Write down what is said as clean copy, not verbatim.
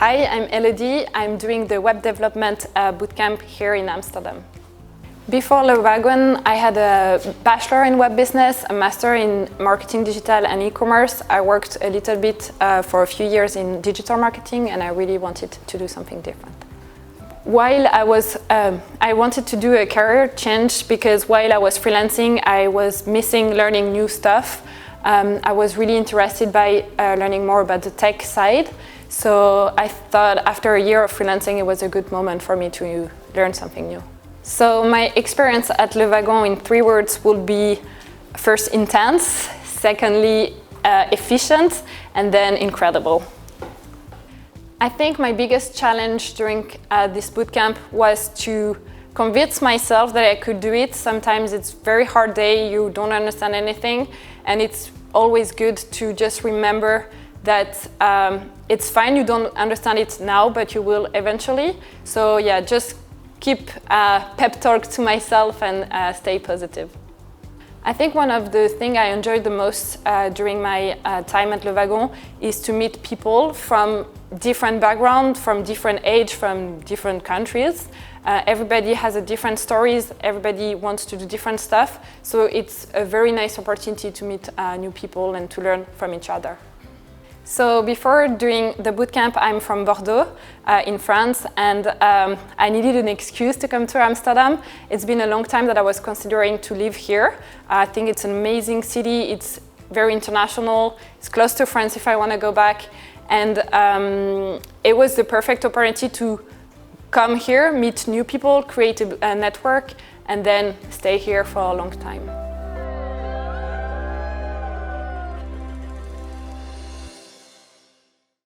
Hi, I'm Elodie. I'm doing the web development bootcamp here in Amsterdam. Before Wagon, I had a bachelor in web business, a master in marketing, digital and e-commerce. I worked a little bit for a few years in digital marketing, and I really wanted to do something different. While I wanted to do a career change because while I was freelancing, I was missing learning new stuff. I was really interested by learning more about the tech side. So I thought after a year of freelancing, it was a good moment for me to learn something new. So my experience at Wagon in 3 words would be first intense, secondly efficient, and then incredible. I think my biggest challenge during this bootcamp was to convince myself that I could do it. Sometimes it's a very hard day, you don't understand anything, and it's always good to just remember that it's fine, you don't understand it now, but you will eventually. So yeah, just keep pep talk to myself and stay positive. I think one of the things I enjoyed the most during my time at Wagon is to meet people from different backgrounds, from different age, from different countries. Everybody has a different stories, everybody wants to do different stuff, so it's a very nice opportunity to meet new people and to learn from each other. So before doing the bootcamp, I'm from Bordeaux in France, and I needed an excuse to come to Amsterdam. It's been a long time that I was considering to live here. I think it's an amazing city, it's very international, it's close to France if I want to go back, and it was the perfect opportunity to come here, meet new people, create a network, and then stay here for a long time.